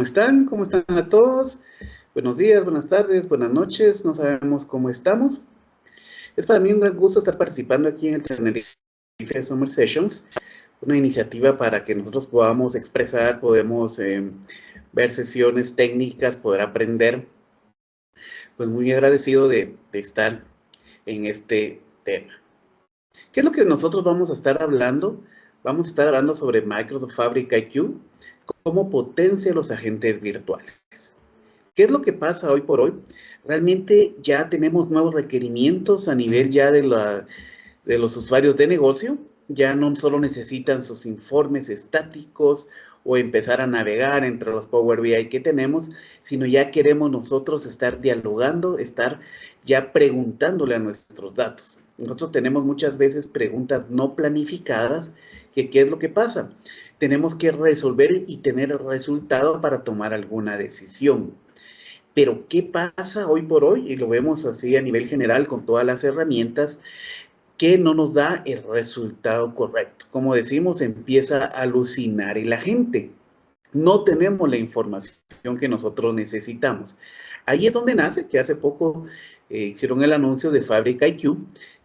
están? ¿Cómo están a todos? Buenos días, buenas tardes, buenas noches. No sabemos cómo estamos. Es para mí un gran gusto estar participando aquí en el Tenerife Summer Sessions, una iniciativa para que nosotros podamos expresar, podemos ver sesiones técnicas, poder aprender. Pues muy agradecido de estar en este tema. ¿Qué es lo que nosotros vamos a estar hablando? Vamos a estar hablando sobre Microsoft Fabric IQ, cómo potencia los agentes virtuales. ¿Qué es lo que pasa hoy por hoy? Realmente ya tenemos nuevos requerimientos a nivel ya de los usuarios de negocio. Ya no solo necesitan sus informes estáticos o empezar a navegar entre los Power BI que tenemos, sino ya queremos nosotros estar dialogando, estar ya preguntándole a nuestros datos. Nosotros tenemos muchas veces preguntas no planificadas, que ¿qué es lo que pasa? Tenemos que resolver y tener el resultado para tomar alguna decisión. Pero ¿qué pasa hoy por hoy? Y lo vemos así a nivel general con todas las herramientas, que no nos da el resultado correcto. Como decimos, empieza a alucinar y la gente no tenemos la información que nosotros necesitamos. Ahí es donde nace, que hace poco hicieron el anuncio de Fabric IQ,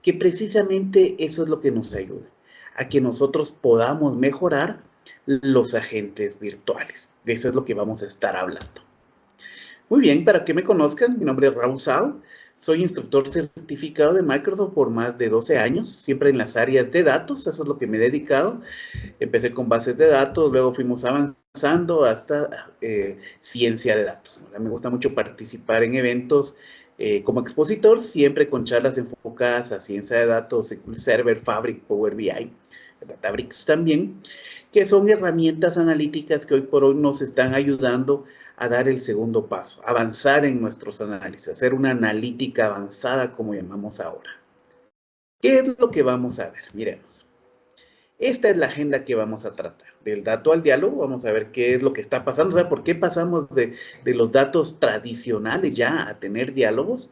que precisamente eso es lo que nos ayuda, a que nosotros podamos mejorar los agentes virtuales. De eso es lo que vamos a estar hablando. Muy bien, para que me conozcan, mi nombre es Raúl Sao, soy instructor certificado de Microsoft por más de 12 años, siempre en las áreas de datos, eso es lo que me he dedicado. Empecé con bases de datos, luego fuimos avanzando hasta ciencia de datos. Me gusta mucho participar en eventos como expositor, siempre con charlas enfocadas a ciencia de datos, SQL Server, Fabric, Power BI, Databricks también, que son herramientas analíticas que hoy por hoy nos están ayudando a dar el segundo paso, avanzar en nuestros análisis, hacer una analítica avanzada como llamamos ahora. ¿Qué es lo que vamos a ver? Miremos. Esta es la agenda que vamos a tratar. Del dato al diálogo, vamos a ver qué es lo que está pasando. O sea, ¿por qué pasamos de los datos tradicionales ya a tener diálogos?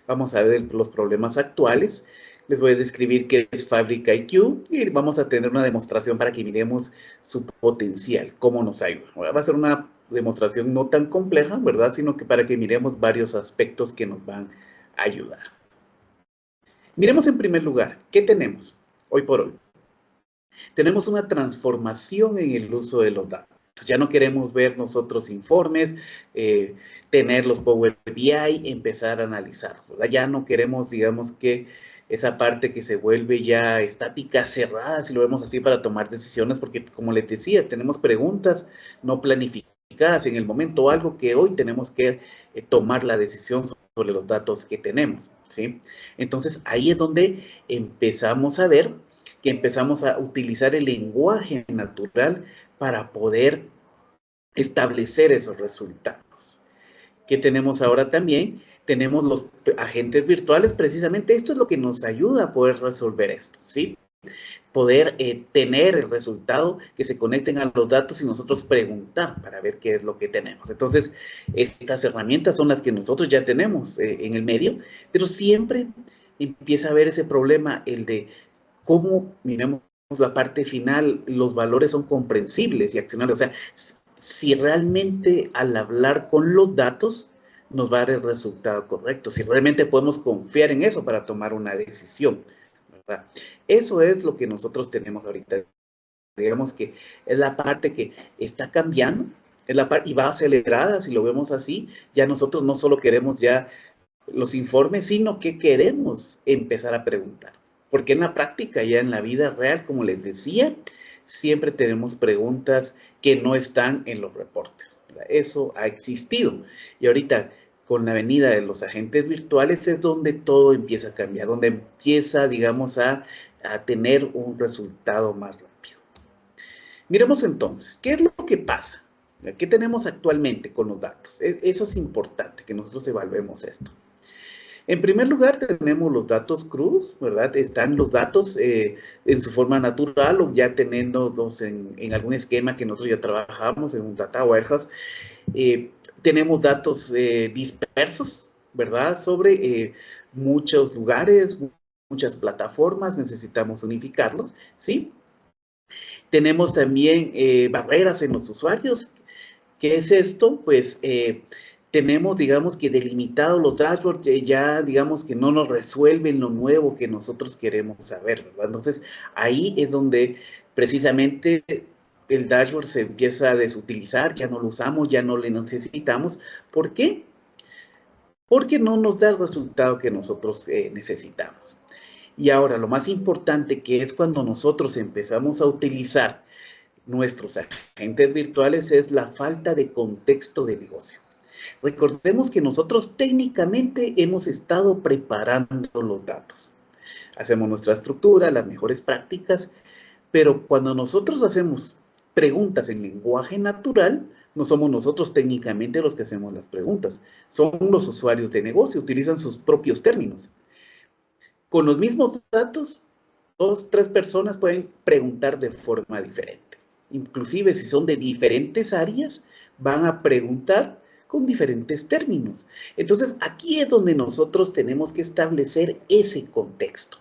Vamos a ver los problemas actuales. Les voy a describir qué es Fabric IQ y vamos a tener una demostración para que miremos su potencial, cómo nos ayuda. Ahora va a ser una demostración no tan compleja, ¿verdad? Sino que para que miremos varios aspectos que nos van a ayudar. Miremos en primer lugar, ¿qué tenemos hoy por hoy? Tenemos una transformación en el uso de los datos. Ya no queremos ver nosotros informes, tener los Power BI, empezar a analizarlos, ¿verdad? Ya no queremos, digamos, que esa parte que se vuelve ya estática, cerrada, si lo vemos así, para tomar decisiones, porque como les decía, tenemos preguntas no planificadas en el momento, algo que hoy tenemos que tomar la decisión sobre los datos que tenemos, ¿sí? Entonces, ahí es donde empezamos a ver que empezamos a utilizar el lenguaje natural para poder establecer esos resultados. ¿Qué tenemos ahora también? Tenemos los agentes virtuales, precisamente esto es lo que nos ayuda a poder resolver esto, ¿sí? Poder tener el resultado, que se conecten a los datos y nosotros preguntar para ver qué es lo que tenemos. Entonces, estas herramientas son las que nosotros ya tenemos en el medio, pero siempre empieza a haber ese problema, el de cómo, miremos la parte final, los valores son comprensibles y accionables. O sea, si realmente al hablar con los datos nos va a dar el resultado correcto, si realmente podemos confiar en eso para tomar una decisión, ¿verdad? Eso es lo que nosotros tenemos ahorita. Digamos que es la parte que está cambiando, es la parte, y va acelerada, si lo vemos así. Ya nosotros no solo queremos ya los informes, sino que queremos empezar a preguntar. Porque en la práctica, ya en la vida real, como les decía, siempre tenemos preguntas que no están en los reportes. Eso ha existido. Y ahorita, con la venida de los agentes virtuales, es donde todo empieza a cambiar, donde empieza, digamos, a tener un resultado más rápido. Miremos entonces, ¿qué es lo que pasa? ¿Qué tenemos actualmente con los datos? Eso es importante, que nosotros evaluemos esto. En primer lugar, tenemos los datos crudos, ¿verdad? Están los datos en su forma natural o ya teniéndolos en algún esquema que nosotros ya trabajamos en un data warehouse. Tenemos datos dispersos, ¿verdad? Sobre muchos lugares, muchas plataformas, necesitamos unificarlos, ¿sí? Tenemos también barreras en los usuarios. ¿Qué es esto? Pues tenemos, digamos que delimitados los dashboards, ya digamos que no nos resuelven lo nuevo que nosotros queremos saber, ¿verdad? Entonces, ahí es donde precisamente el dashboard se empieza a desutilizar, ya no lo usamos, ya no le necesitamos. ¿Por qué? Porque no nos da el resultado que nosotros necesitamos. Y ahora, lo más importante que es cuando nosotros empezamos a utilizar nuestros agentes virtuales es la falta de contexto de negocio. Recordemos que nosotros técnicamente hemos estado preparando los datos. Hacemos nuestra estructura, las mejores prácticas, pero cuando nosotros hacemos preguntas en lenguaje natural, no somos nosotros técnicamente los que hacemos las preguntas, son los usuarios de negocio, utilizan sus propios términos. Con los mismos datos, 2, 3 personas pueden preguntar de forma diferente. Inclusive si son de diferentes áreas, van a preguntar con diferentes términos. Entonces, aquí es donde nosotros tenemos que establecer ese contexto.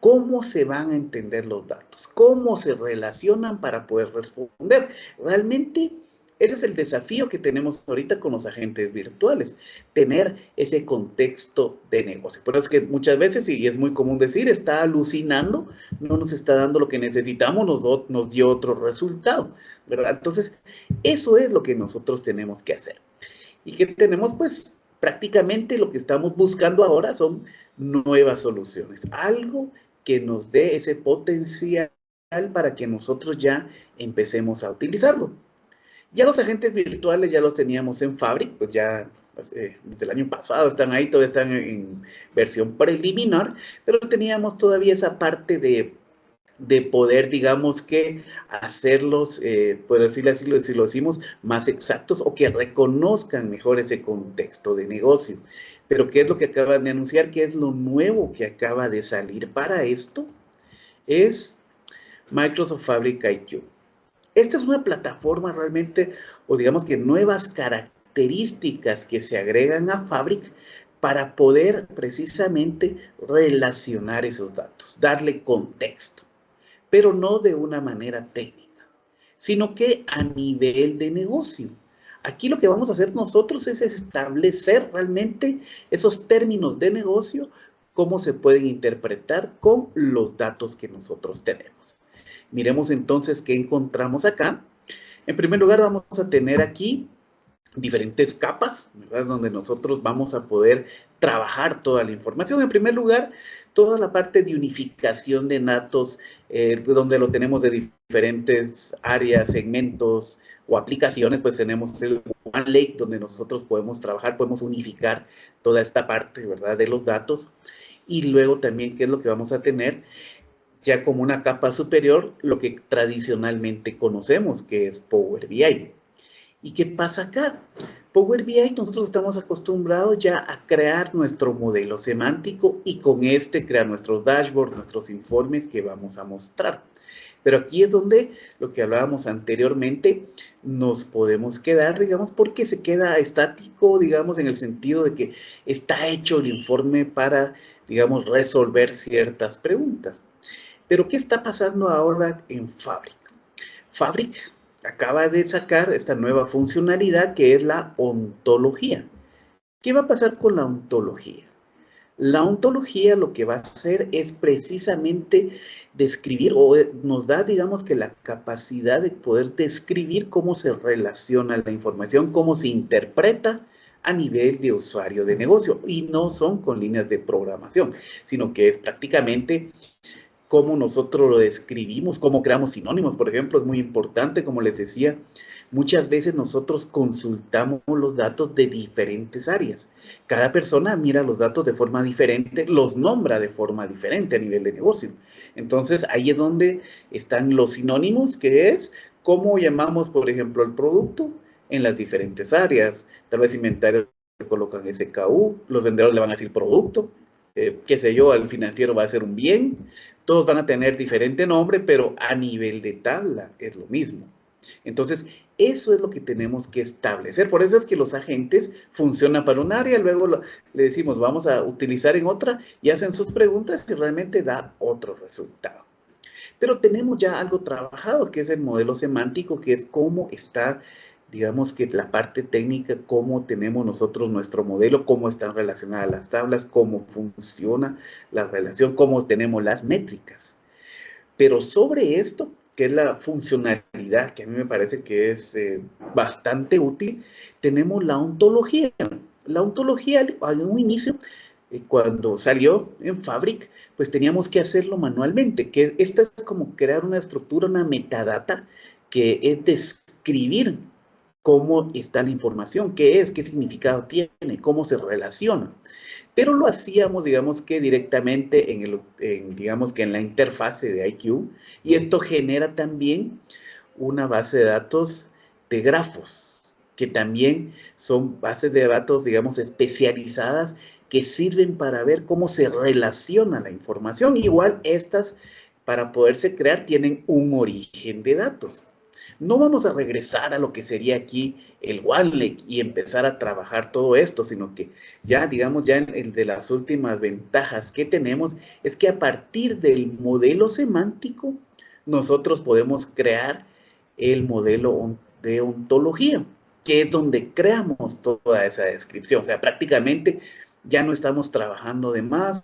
¿Cómo se van a entender los datos? ¿Cómo se relacionan para poder responder? Realmente, ese es el desafío que tenemos ahorita con los agentes virtuales, tener ese contexto de negocio. Pero es que muchas veces, y es muy común decir, está alucinando, no nos está dando lo que necesitamos, nos dio otro resultado, ¿verdad? Entonces, eso es lo que nosotros tenemos que hacer. ¿Y qué tenemos? Pues prácticamente lo que estamos buscando ahora son nuevas soluciones, algo que nos dé ese potencial para que nosotros ya empecemos a utilizarlo. Ya los agentes virtuales ya los teníamos en Fabric, pues ya desde el año pasado están ahí, todavía están en versión preliminar, pero teníamos todavía esa parte de poder, digamos que, hacerlos, por decirlo así, si lo decimos, más exactos o que reconozcan mejor ese contexto de negocio. Pero ¿qué es lo que acaban de anunciar? ¿Qué es lo nuevo que acaba de salir para esto? Es Microsoft Fabric IQ. Esta es una plataforma realmente, o digamos que nuevas características que se agregan a Fabric para poder precisamente relacionar esos datos, darle contexto, pero no de una manera técnica, sino que a nivel de negocio. Aquí lo que vamos a hacer nosotros es establecer realmente esos términos de negocio, cómo se pueden interpretar con los datos que nosotros tenemos. Miremos entonces qué encontramos acá. En primer lugar, vamos a tener aquí diferentes capas, ¿verdad? Donde nosotros vamos a poder trabajar toda la información. En primer lugar, toda la parte de unificación de datos, donde lo tenemos de diferentes áreas, segmentos o aplicaciones, pues tenemos el One Lake, donde nosotros podemos trabajar, podemos unificar toda esta parte, ¿verdad?, de los datos. Y luego también, ¿qué es lo que vamos a tener? Ya como una capa superior, lo que tradicionalmente conocemos, que es Power BI. ¿Y qué pasa acá? Power BI, nosotros estamos acostumbrados ya a crear nuestro modelo semántico y con este crear nuestros dashboards, nuestros informes que vamos a mostrar. Pero aquí es donde lo que hablábamos anteriormente nos podemos quedar, digamos, porque se queda estático, digamos, en el sentido de que está hecho el informe para, digamos, resolver ciertas preguntas. Pero ¿qué está pasando ahora en Fabric? Fabric acaba de sacar esta nueva funcionalidad que es la ontología. ¿Qué va a pasar con la ontología? La ontología lo que va a hacer es precisamente describir, o nos da, digamos, que la capacidad de poder describir cómo se relaciona la información, cómo se interpreta a nivel de usuario de negocio. Y no son con líneas de programación, sino que es prácticamente cómo nosotros lo describimos, cómo creamos sinónimos, por ejemplo, es muy importante, como les decía, muchas veces nosotros consultamos los datos de diferentes áreas. Cada persona mira los datos de forma diferente, los nombra de forma diferente a nivel de negocio. Entonces, ahí es donde están los sinónimos, que es cómo llamamos, por ejemplo, el producto en las diferentes áreas. Tal vez inventario colocan SKU, los vendedores le van a decir producto, qué sé yo, al financiero va a ser un bien, todos van a tener diferente nombre, pero a nivel de tabla es lo mismo. Entonces, eso es lo que tenemos que establecer. Por eso es que los agentes funcionan para un área, luego le decimos, vamos a utilizar en otra, y hacen sus preguntas y realmente da otro resultado. Pero tenemos ya algo trabajado, que es el modelo semántico, que es cómo está digamos que la parte técnica, cómo tenemos nosotros nuestro modelo, cómo están relacionadas las tablas, cómo funciona la relación, cómo tenemos las métricas. Pero sobre esto, que es la funcionalidad, que a mí me parece que es bastante útil, tenemos la ontología. La ontología, al un inicio, cuando salió en Fabric, pues teníamos que hacerlo manualmente, que esta es como crear una estructura, una metadata, que es describir cómo está la información, qué es, qué significado tiene, cómo se relaciona. Pero lo hacíamos, digamos que directamente digamos que en la interfase de IQ, y esto genera también una base de datos de grafos, que también son bases de datos, digamos, especializadas, que sirven para ver cómo se relaciona la información. Igual estas, para poderse crear, tienen un origen de datos. No vamos a regresar a lo que sería aquí el OneLake y empezar a trabajar todo esto, sino que ya, digamos, ya el de las últimas ventajas que tenemos es que a partir del modelo semántico, nosotros podemos crear el modelo de ontología, que es donde creamos toda esa descripción. O sea, prácticamente ya no estamos trabajando de más,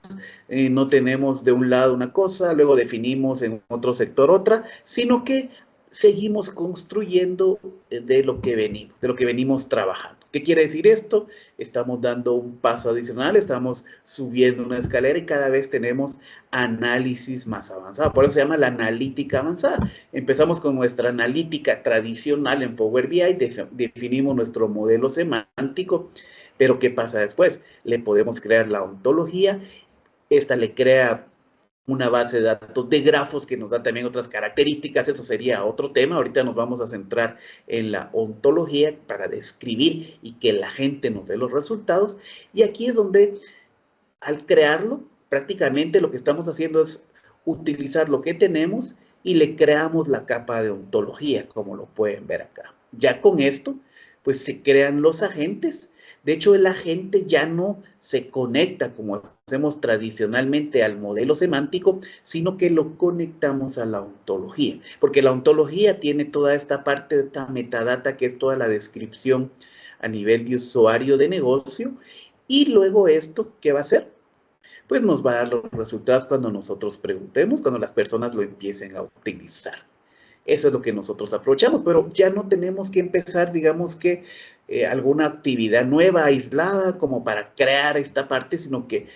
no tenemos de un lado una cosa, luego definimos en otro sector otra, sino que seguimos construyendo de lo que venimos trabajando. ¿Qué quiere decir esto? Estamos dando un paso adicional, estamos subiendo una escalera y cada vez tenemos análisis más avanzado. Por eso se llama la analítica avanzada. Empezamos con nuestra analítica tradicional en Power BI, definimos nuestro modelo semántico, pero ¿qué pasa después? Le podemos crear la ontología, esta le crea una base de datos de grafos que nos da también otras características, eso sería otro tema. Ahorita nos vamos a centrar en la ontología para describir y que la gente nos dé los resultados. Y aquí es donde, al crearlo, prácticamente lo que estamos haciendo es utilizar lo que tenemos y le creamos la capa de ontología, como lo pueden ver acá. Ya con esto, pues se crean los agentes. De hecho, el agente ya no se conecta como hacemos tradicionalmente al modelo semántico, sino que lo conectamos a la ontología, porque la ontología tiene toda esta parte de esta metadata, que es toda la descripción a nivel de usuario de negocio, y luego esto, ¿qué va a hacer? Pues nos va a dar los resultados cuando nosotros preguntemos, cuando las personas lo empiecen a utilizar. Eso es lo que nosotros aprovechamos, pero ya no tenemos que empezar, digamos que, alguna actividad nueva, aislada, como para crear esta parte, sino que,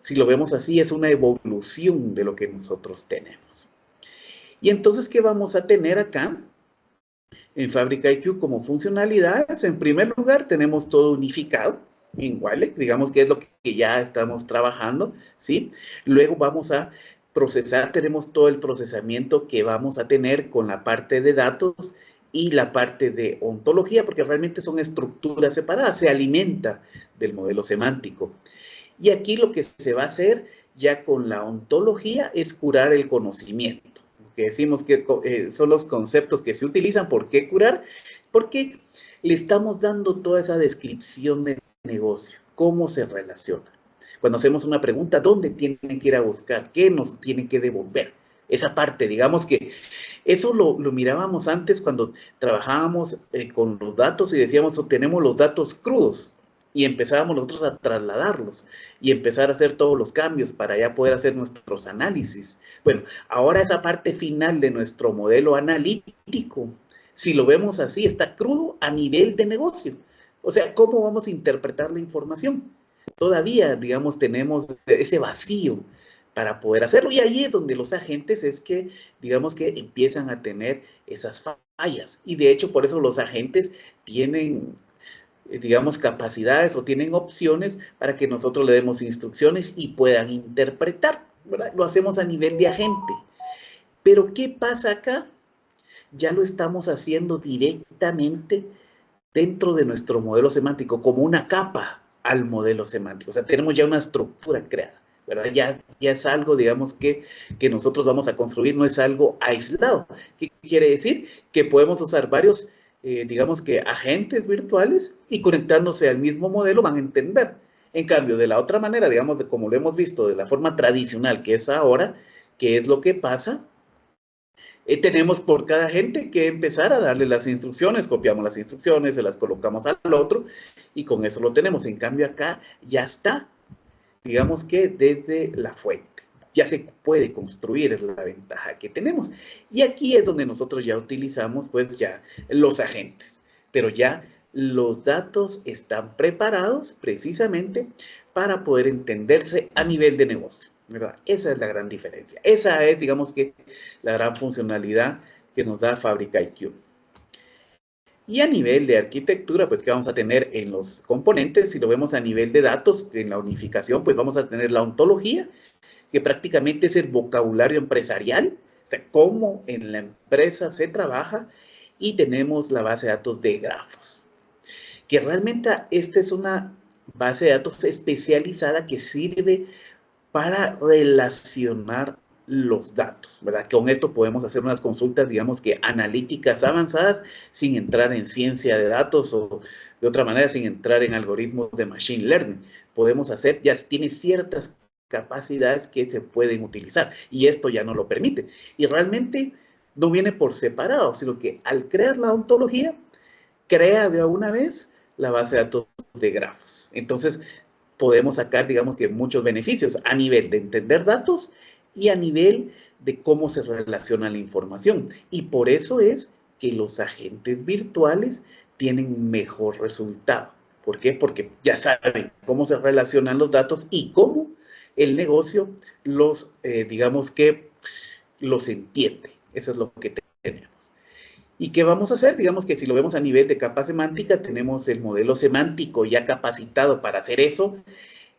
si lo vemos así, es una evolución de lo que nosotros tenemos. Y entonces, ¿qué vamos a tener acá en Fabric IQ como funcionalidades? En primer lugar, tenemos todo unificado en Wallet, digamos que es lo que ya estamos trabajando, ¿sí? Luego vamos a procesar, tenemos todo el procesamiento que vamos a tener con la parte de datos y la parte de ontología, porque realmente son estructuras separadas, se alimenta del modelo semántico. Y aquí lo que se va a hacer ya con la ontología es curar el conocimiento, que decimos que son los conceptos que se utilizan. ¿Por qué curar? Porque le estamos dando toda esa descripción de negocio, cómo se relaciona. Cuando hacemos una pregunta, ¿dónde tienen que ir a buscar? ¿Qué nos tienen que devolver? Esa parte, digamos que eso lo mirábamos antes cuando trabajábamos con los datos y decíamos, tenemos los datos crudos, y empezábamos nosotros a trasladarlos y empezar a hacer todos los cambios para ya poder hacer nuestros análisis. Bueno, ahora esa parte final de nuestro modelo analítico, si lo vemos así, está crudo a nivel de negocio. O sea, ¿cómo vamos a interpretar la información? Todavía, digamos, tenemos ese vacío para poder hacerlo. Y ahí es donde los agentes es que, digamos, que empiezan a tener esas fallas. Y de hecho, por eso los agentes tienen, digamos, capacidades o tienen opciones para que nosotros le demos instrucciones y puedan interpretar, ¿verdad? Lo hacemos a nivel de agente. Pero ¿qué pasa acá? Ya lo estamos haciendo directamente dentro de nuestro modelo semántico, como una capa al modelo semántico. O sea, tenemos ya una estructura creada, ¿verdad? Ya es algo, digamos, que nosotros vamos a construir, no es algo aislado. ¿Qué quiere decir? Que podemos usar varios, digamos que, agentes virtuales y conectándose al mismo modelo van a entender. En cambio, de la otra manera, digamos, de como lo hemos visto, de la forma tradicional que es ahora, ¿qué es lo que pasa? tenemos por cada agente que empezar a darle las instrucciones, copiamos las instrucciones, se las colocamos al otro y con eso lo tenemos. En cambio acá ya está, digamos que desde la fuente. Ya se puede construir, es la ventaja que tenemos. Y aquí es donde nosotros ya utilizamos pues ya los agentes, pero ya los datos están preparados precisamente para poder entenderse a nivel de negocio, ¿verdad? Esa es la gran diferencia. Esa es, digamos que, la gran funcionalidad que nos da Fabric IQ. Y a nivel de arquitectura, pues, ¿qué vamos a tener en los componentes? Si lo vemos a nivel de datos, en la unificación, pues vamos a tener la ontología, que prácticamente es el vocabulario empresarial, o sea, cómo en la empresa se trabaja, y tenemos la base de datos de grafos, que realmente esta es una base de datos especializada que sirve para relacionar los datos, ¿verdad? Con esto podemos hacer unas consultas, digamos que analíticas avanzadas, sin entrar en ciencia de datos o de otra manera, sin entrar en algoritmos de machine learning. Podemos hacer, ya tiene ciertas capacidades que se pueden utilizar y esto ya no lo permite. Y realmente no viene por separado, sino que al crear la ontología, crea de una vez la base de datos de grafos. Entonces, podemos sacar, digamos que muchos beneficios a nivel de entender datos y a nivel de cómo se relaciona la información. Y por eso es que los agentes virtuales tienen un mejor resultado. ¿Por qué? Porque ya saben cómo se relacionan los datos y cómo el negocio los, digamos que, los entiende. Eso es lo que tenemos. ¿Y qué vamos a hacer? Digamos que si lo vemos a nivel de capa semántica, tenemos el modelo semántico ya capacitado para hacer eso.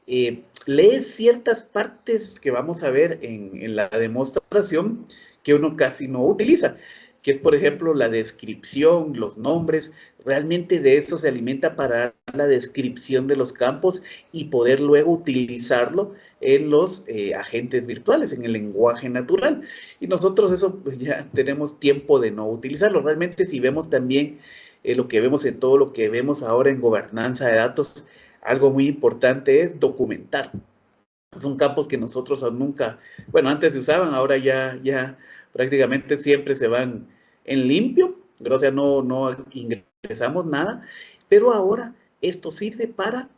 Lee ciertas partes que vamos a ver en la demostración que uno casi no utiliza, que es, por ejemplo, la descripción, los nombres. Realmente de eso se alimenta para dar la descripción de los campos y poder luego utilizarlo en los agentes virtuales, en el lenguaje natural. Y nosotros eso pues, ya tenemos tiempo de no utilizarlo. Realmente si vemos también lo que vemos en todo lo que vemos ahora en gobernanza de datos, algo muy importante es documentar. Son campos que nosotros nunca, bueno, antes se usaban, ahora ya prácticamente siempre se van en limpio, o sea, no ingresamos nada, pero ahora esto sirve para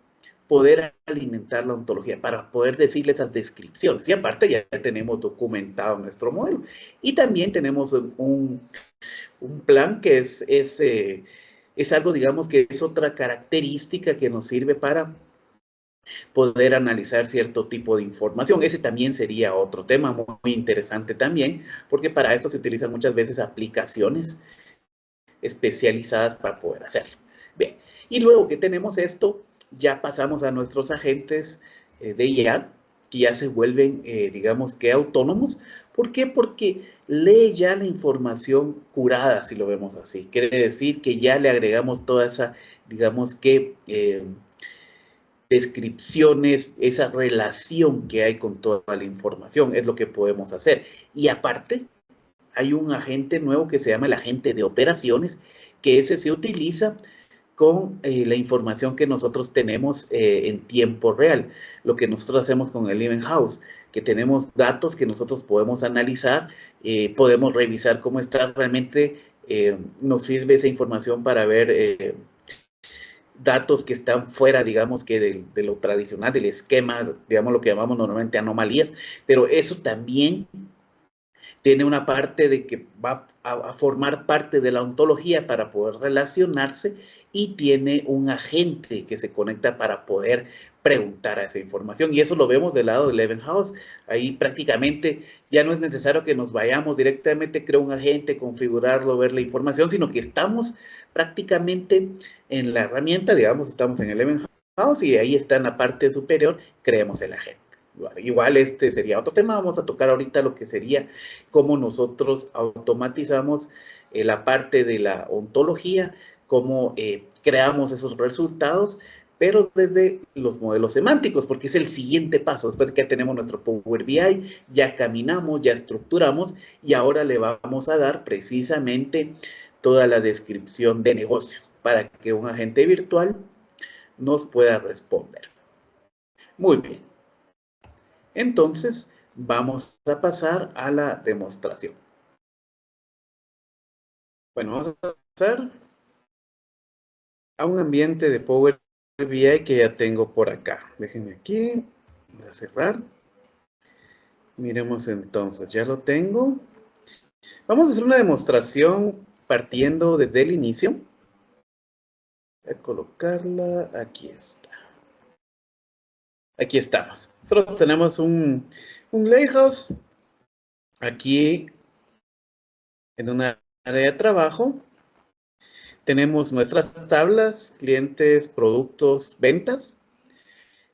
poder alimentar la ontología, para poder decirle esas descripciones. Y aparte ya tenemos documentado nuestro modelo. Y también tenemos un plan que es algo, digamos, que es otra característica que nos sirve para poder analizar cierto tipo de información. Ese también sería otro tema muy interesante también, porque para esto se utilizan muchas veces aplicaciones especializadas para poder hacerlo. Bien, y luego que tenemos esto, ya pasamos a nuestros agentes de IA, que ya se vuelven, digamos que autónomos. ¿Por qué? Porque lee ya la información curada, si lo vemos así. Quiere decir que ya le agregamos toda esa, digamos que, descripciones, esa relación que hay con toda la información, es lo que podemos hacer. Y aparte, hay un agente nuevo que se llama el agente de operaciones, que ese se utiliza con la información que nosotros tenemos en tiempo real, lo que nosotros hacemos con el Event House, que tenemos datos que nosotros podemos analizar, podemos revisar cómo está realmente, nos sirve esa información para ver datos que están fuera, digamos, que de lo tradicional, del esquema, digamos, lo que llamamos normalmente anomalías, pero eso también tiene una parte de que va a formar parte de la ontología para poder relacionarse y tiene un agente que se conecta para poder preguntar a esa información. Y eso lo vemos del lado del Event House. Ahí prácticamente ya no es necesario que nos vayamos directamente, crear un agente, configurarlo, ver la información, sino que estamos prácticamente en la herramienta, digamos, estamos en el Event House y ahí está en la parte superior, creemos el agente. Igual este sería otro tema, vamos a tocar ahorita lo que sería cómo nosotros automatizamos la parte de la ontología, cómo creamos esos resultados, pero desde los modelos semánticos, porque es el siguiente paso. Después de que tenemos nuestro Power BI, ya caminamos, ya estructuramos y ahora le vamos a dar precisamente toda la descripción de negocio para que un agente virtual nos pueda responder. Muy bien. Entonces, vamos a pasar a la demostración. Bueno, vamos a pasar a un ambiente de Power BI que ya tengo por acá. Déjenme aquí, voy a cerrar. Miremos entonces, ya lo tengo. Vamos a hacer una demostración partiendo desde el inicio. Voy a colocarla, aquí está. Aquí estamos. Solo tenemos un Lakehouse aquí en una área de trabajo. Tenemos nuestras tablas, clientes, productos, ventas.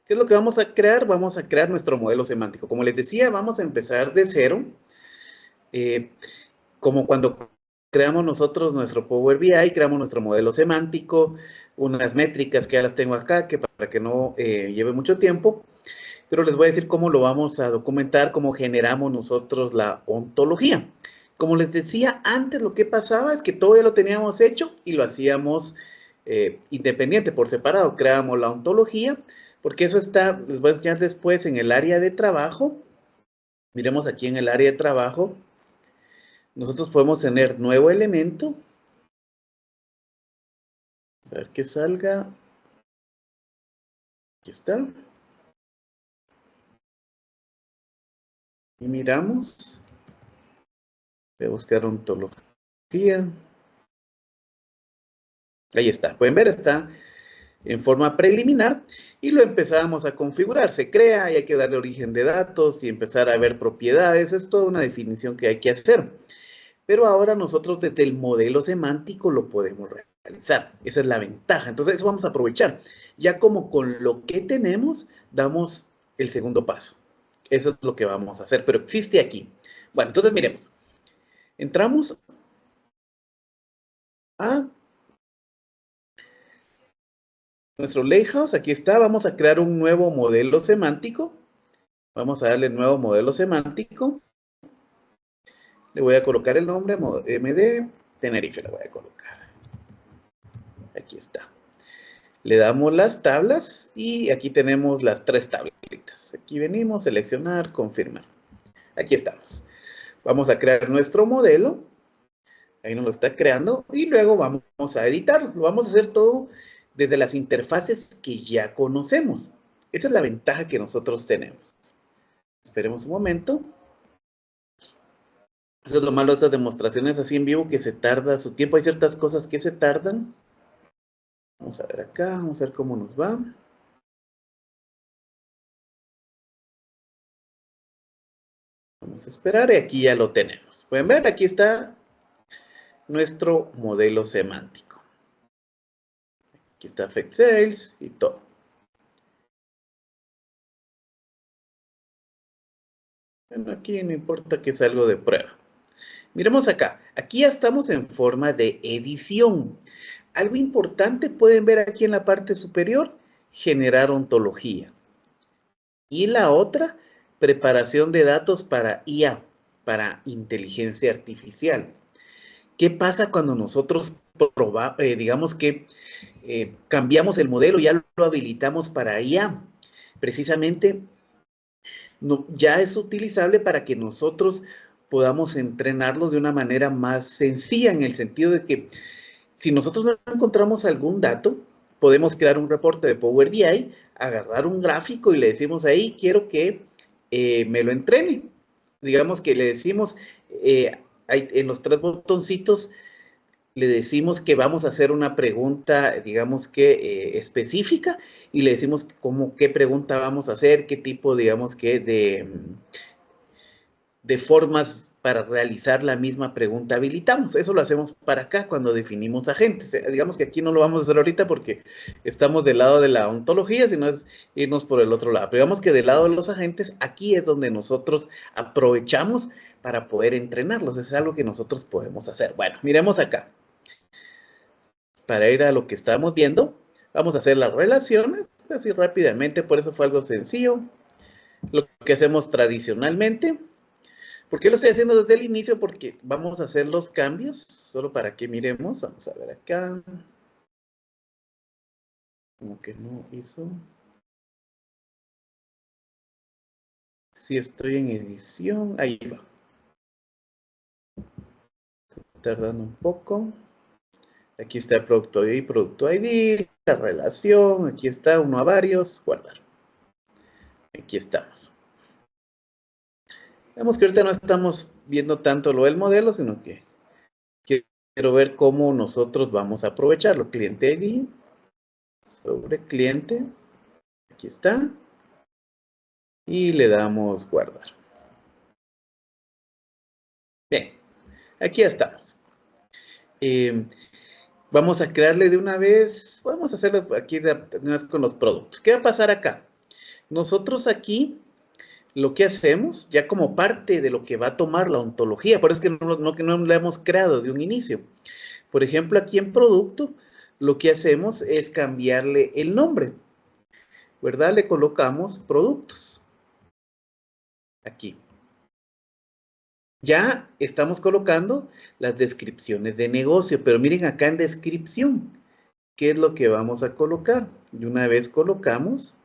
¿Qué es lo que vamos a crear? Vamos a crear nuestro modelo semántico. Como les decía, vamos a empezar de cero. Como cuando creamos nosotros nuestro Power BI, creamos nuestro modelo semántico, unas métricas que ya las tengo acá, que para que no lleve mucho tiempo, pero les voy a decir cómo lo vamos a documentar, cómo generamos nosotros la ontología. Como les decía antes, lo que pasaba es que todo ya lo teníamos hecho y lo hacíamos independiente, por separado. Creamos la ontología, porque eso está, les voy a enseñar después en el área de trabajo. Miremos aquí en el área de trabajo. Nosotros podemos tener nuevo elemento. Vamos a ver que salga. Aquí está. Y miramos. Voy a buscar ontología. Ahí está. Pueden ver, está en forma preliminar y lo empezamos a configurar. Se crea y hay que darle origen de datos y empezar a ver propiedades. Es toda una definición que hay que hacer. Pero ahora nosotros desde el modelo semántico lo podemos realizar. Esa es la ventaja. Entonces eso vamos a aprovechar. Ya como con lo que tenemos, damos el segundo paso. Eso es lo que vamos a hacer, pero existe aquí. Bueno, entonces miremos. Entramos a nuestro Lakehouse. Aquí está. Vamos a crear un nuevo modelo semántico. Vamos a darle nuevo modelo semántico. Le voy a colocar el nombre MD Tenerife. Le voy a colocar. Aquí está. Le damos las tablas y aquí tenemos las tres tablitas. Aquí venimos, seleccionar, confirmar. Aquí estamos. Vamos a crear nuestro modelo. Ahí nos lo está creando. Y luego vamos a editarlo. Lo vamos a hacer todo desde las interfaces que ya conocemos. Esa es la ventaja que nosotros tenemos. Esperemos un momento. Eso es lo malo de estas demostraciones así en vivo, que se tarda su tiempo. Hay ciertas cosas que se tardan. Vamos a ver acá, vamos a ver cómo nos va. Vamos a esperar y aquí ya lo tenemos. Pueden ver, aquí está nuestro modelo semántico. Aquí está Effect Sales y todo. Bueno, aquí no importa que es algo de prueba. Miremos acá. Aquí ya estamos en forma de edición. Algo importante pueden ver aquí en la parte superior, generar ontología. Y la otra, preparación de datos para IA, para inteligencia artificial. ¿Qué pasa cuando nosotros digamos que cambiamos el modelo, ya lo habilitamos para IA? Precisamente no, ya es utilizable para que nosotros podamos entrenarlo de una manera más sencilla, en el sentido de que si nosotros no encontramos algún dato, podemos crear un reporte de Power BI, agarrar un gráfico y le decimos ahí, quiero que me lo entrene. Digamos que le decimos, en los tres botoncitos, le decimos que vamos a hacer una pregunta, digamos que específica, y le decimos qué pregunta vamos a hacer, qué tipo, digamos que de formas para realizar la misma pregunta habilitamos. Eso lo hacemos para acá cuando definimos agentes. Digamos que aquí no lo vamos a hacer ahorita porque estamos del lado de la ontología, sino es irnos por el otro lado. Pero digamos que del lado de los agentes, aquí es donde nosotros aprovechamos para poder entrenarlos. Es algo que nosotros podemos hacer. Bueno, miremos acá. Para ir a lo que estamos viendo, vamos a hacer las relaciones, así rápidamente, por eso fue algo sencillo. Lo que hacemos tradicionalmente. ¿Por qué lo estoy haciendo desde el inicio? Porque vamos a hacer los cambios, solo para que miremos. Vamos a ver acá. Como que no hizo. Si estoy en edición, ahí va. tardando un poco. Aquí está el producto ID, la relación, aquí está, uno a varios, guardar. Aquí estamos. Vemos que ahorita no estamos viendo tanto lo del modelo, sino que quiero ver cómo nosotros vamos a aprovecharlo. Cliente ID, sobre cliente, aquí está. Y le damos guardar. Bien, aquí estamos. Vamos a crearle de una vez, vamos a hacerlo aquí de una vez con los productos. ¿Qué va a pasar acá? Nosotros aquí, lo que hacemos, ya como parte de lo que va a tomar la ontología, por eso es que no la hemos creado de un inicio. Por ejemplo, aquí en producto, lo que hacemos es cambiarle el nombre, ¿verdad? Le colocamos productos. Aquí. Ya estamos colocando las descripciones de negocio, pero miren acá en descripción, ¿qué es lo que vamos a colocar? De una vez colocamos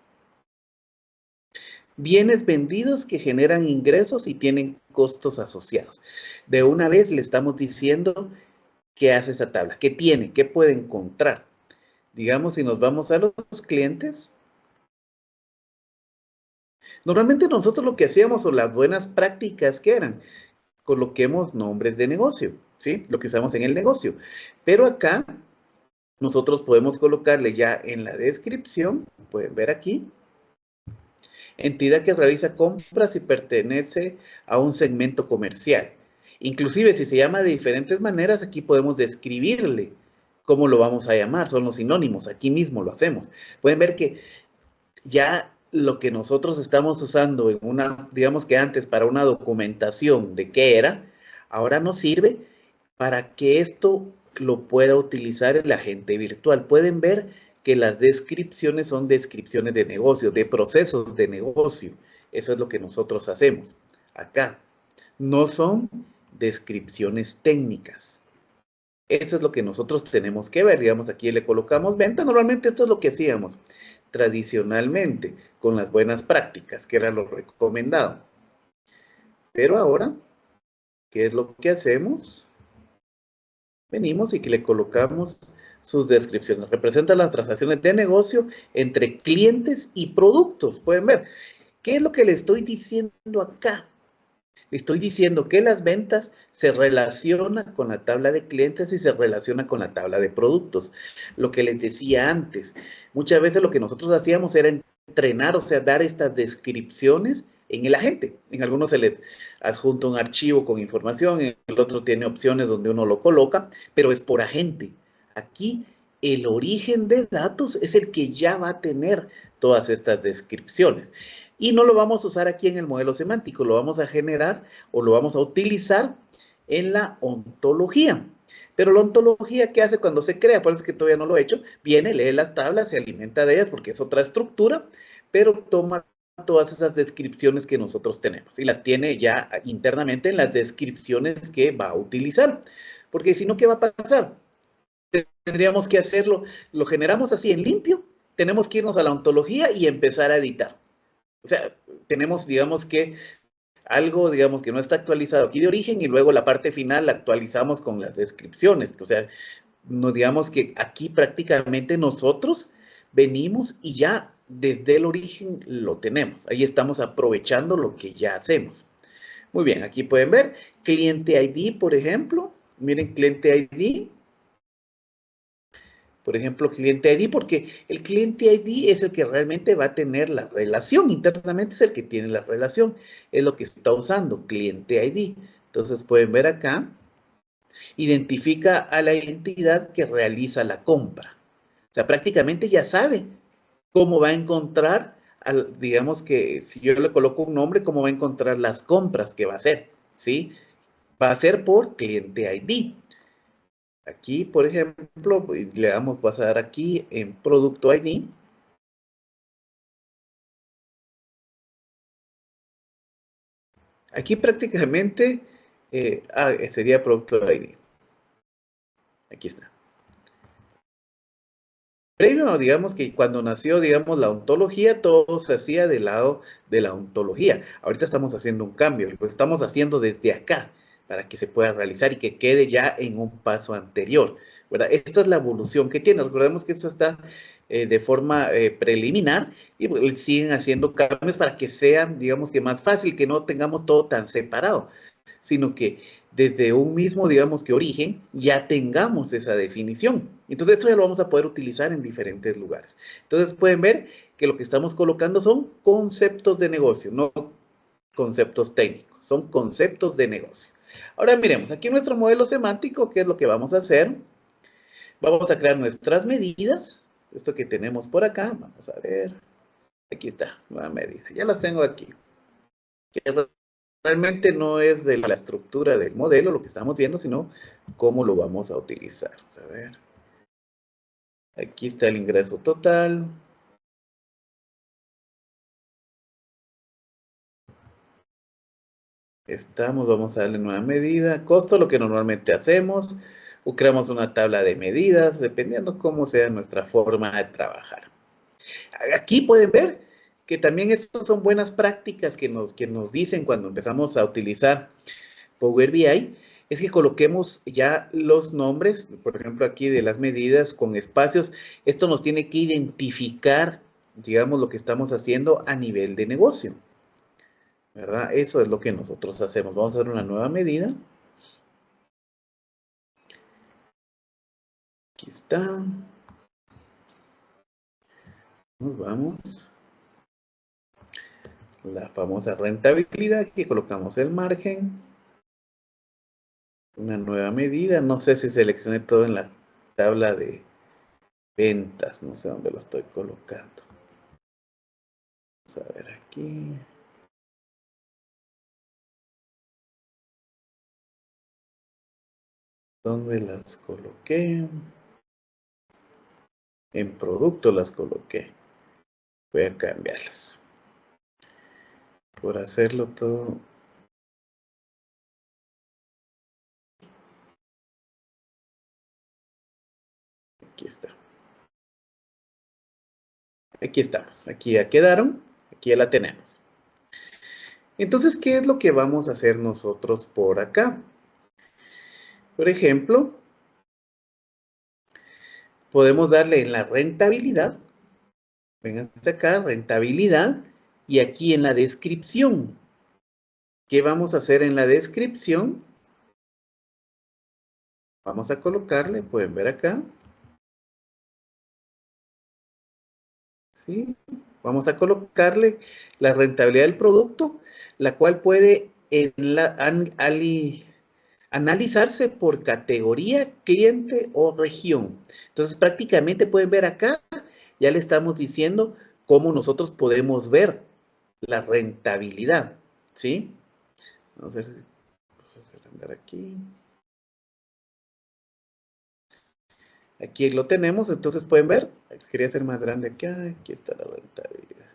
bienes vendidos que generan ingresos y tienen costos asociados. De una vez le estamos diciendo qué hace esa tabla, qué tiene, qué puede encontrar. Digamos, si nos vamos a los clientes, normalmente nosotros lo que hacíamos o las buenas prácticas que eran, coloquemos nombres de negocio, ¿sí? Lo que usamos en el negocio. Pero acá nosotros podemos colocarle ya en la descripción, pueden ver aquí, entidad que realiza compras y pertenece a un segmento comercial. Inclusive si se llama de diferentes maneras, aquí podemos describirle cómo lo vamos a llamar, son los sinónimos, aquí mismo lo hacemos. Pueden ver que ya lo que nosotros estamos usando en una, digamos que antes para una documentación de qué era, ahora nos sirve para que esto lo pueda utilizar el agente virtual. Pueden ver que las descripciones son descripciones de negocio, de procesos de negocio. Eso es lo que nosotros hacemos acá. No son descripciones técnicas. Eso es lo que nosotros tenemos que ver. Digamos, aquí le colocamos venta. Normalmente esto es lo que hacíamos tradicionalmente con las buenas prácticas, que era lo recomendado. Pero ahora, ¿qué es lo que hacemos? Venimos y que le colocamos sus descripciones. Representa las transacciones de negocio entre clientes y productos. Pueden ver. ¿Qué es lo que le estoy diciendo acá? Le estoy diciendo que las ventas se relaciona con la tabla de clientes y se relaciona con la tabla de productos. Lo que les decía antes, muchas veces lo que nosotros hacíamos era entrenar, o sea, dar estas descripciones en el agente. En algunos se les adjunta un archivo con información, en el otro tiene opciones donde uno lo coloca, pero es por agente. Aquí el origen de datos es el que ya va a tener todas estas descripciones. Y no lo vamos a usar aquí en el modelo semántico, lo vamos a generar o lo vamos a utilizar en la ontología. Pero la ontología, ¿qué hace cuando se crea? Por eso es que todavía no lo he hecho. Viene, lee las tablas, se alimenta de ellas porque es otra estructura, pero toma todas esas descripciones que nosotros tenemos y las tiene ya internamente en las descripciones que va a utilizar. Porque si no, ¿qué va a pasar? Tendríamos que hacerlo, lo generamos así en limpio, tenemos que irnos a la ontología y empezar a editar. O sea, tenemos, digamos que, algo, digamos, que no está actualizado aquí de origen y luego la parte final la actualizamos con las descripciones. O sea, no digamos que aquí prácticamente nosotros venimos y ya desde el origen lo tenemos. Ahí estamos aprovechando lo que ya hacemos. Muy bien, aquí pueden ver cliente ID, por ejemplo. Miren, cliente ID. Por ejemplo, cliente ID, porque el cliente ID es el que realmente va a tener la relación, internamente es el que tiene la relación, es lo que está usando, cliente ID. Entonces pueden ver acá, identifica a la entidad que realiza la compra. O sea, prácticamente ya sabe cómo va a encontrar, digamos que si yo le coloco un nombre, cómo va a encontrar las compras que va a hacer, ¿sí? Va a ser por cliente ID. Aquí, por ejemplo, le damos pasar aquí en Producto ID. Aquí prácticamente sería Producto ID. Aquí está. Previo, digamos que cuando nació, digamos, la ontología, todo se hacía del lado de la ontología. Ahorita estamos haciendo un cambio, lo estamos haciendo desde acá, para que se pueda realizar y que quede ya en un paso anterior, ¿verdad? Esta es la evolución que tiene. Recordemos que esto está de forma preliminar y pues, siguen haciendo cambios para que sea, digamos que más fácil, que no tengamos todo tan separado, sino que desde un mismo, digamos que origen, ya tengamos esa definición. Entonces esto ya lo vamos a poder utilizar en diferentes lugares. Entonces pueden ver que lo que estamos colocando son conceptos de negocio, no conceptos técnicos, son conceptos de negocio. Ahora miremos, aquí nuestro modelo semántico, ¿qué es lo que vamos a hacer? Vamos a crear nuestras medidas, esto que tenemos por acá, vamos a ver, aquí está, nueva medida, ya las tengo aquí. Realmente no es de la estructura del modelo lo que estamos viendo, sino cómo lo vamos a utilizar. Vamos a ver, aquí está el ingreso total. Vamos a darle nueva medida, costo, lo que normalmente hacemos, o creamos una tabla de medidas, dependiendo cómo sea nuestra forma de trabajar. Aquí pueden ver que también estas son buenas prácticas que nos dicen cuando empezamos a utilizar Power BI, es que coloquemos ya los nombres, por ejemplo aquí de las medidas con espacios. Esto nos tiene que identificar, digamos, lo que estamos haciendo a nivel de negocio, ¿verdad? Eso es lo que nosotros hacemos. Vamos a hacer una nueva medida. Aquí está. Nos vamos. La famosa rentabilidad, aquí colocamos el margen. Una nueva medida. No sé si seleccioné todo en la tabla de ventas. No sé dónde lo estoy colocando. Vamos a ver aquí. ¿Dónde las coloqué? En producto las coloqué. Voy a cambiarlas. Por hacerlo todo. Aquí está. Aquí estamos. Aquí ya quedaron. Aquí ya la tenemos. Entonces, ¿qué es lo que vamos a hacer nosotros por acá? Por ejemplo, podemos darle en la rentabilidad. Vengan hasta acá, rentabilidad. Y aquí en la descripción. ¿Qué vamos a hacer en la descripción? Vamos a colocarle, pueden ver acá. ¿Sí? Vamos a colocarle la rentabilidad del producto, la cual puede analizarse por categoría, cliente o región. Entonces, prácticamente pueden ver acá, ya le estamos diciendo cómo nosotros podemos ver la rentabilidad, ¿sí? Vamos a ver si vamos a andar aquí. Aquí lo tenemos, entonces pueden ver. Quería ser más grande acá, aquí está la rentabilidad.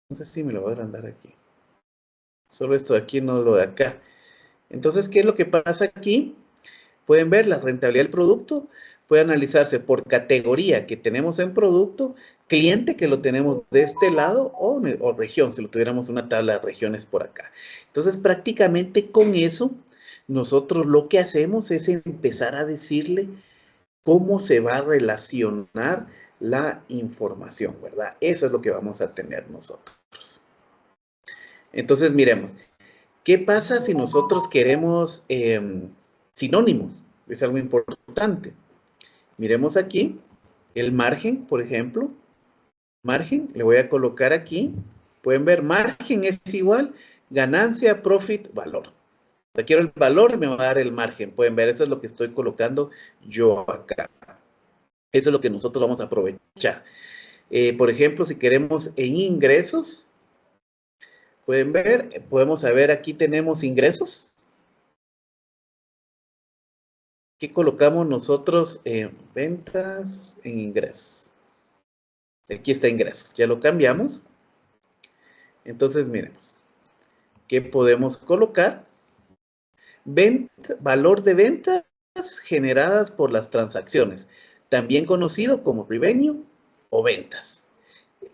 No sé si me lo voy a agrandar aquí. Solo esto de aquí, no lo de acá. Entonces, ¿qué es lo que pasa aquí? Pueden ver la rentabilidad del producto, puede analizarse por categoría que tenemos en producto, cliente que lo tenemos de este lado o región, si lo tuviéramos una tabla de regiones por acá. Entonces, prácticamente con eso, nosotros lo que hacemos es empezar a decirle cómo se va a relacionar la información, ¿verdad? Eso es lo que vamos a tener nosotros. Entonces, miremos. ¿Qué pasa si nosotros queremos sinónimos? Es algo importante. Miremos aquí el margen, por ejemplo. Margen, le voy a colocar aquí. Pueden ver, margen es igual ganancia, profit, valor. Quiero el valor y me va a dar el margen. Pueden ver, eso es lo que estoy colocando yo acá. Eso es lo que nosotros vamos a aprovechar. Por ejemplo, si queremos en ingresos, pueden ver, podemos saber, aquí tenemos ingresos. ¿Qué colocamos nosotros en ventas, en ingresos? Aquí está ingresos, ya lo cambiamos. Entonces, miremos. ¿Qué podemos colocar? Valor de ventas generadas por las transacciones, también conocido como revenue o ventas.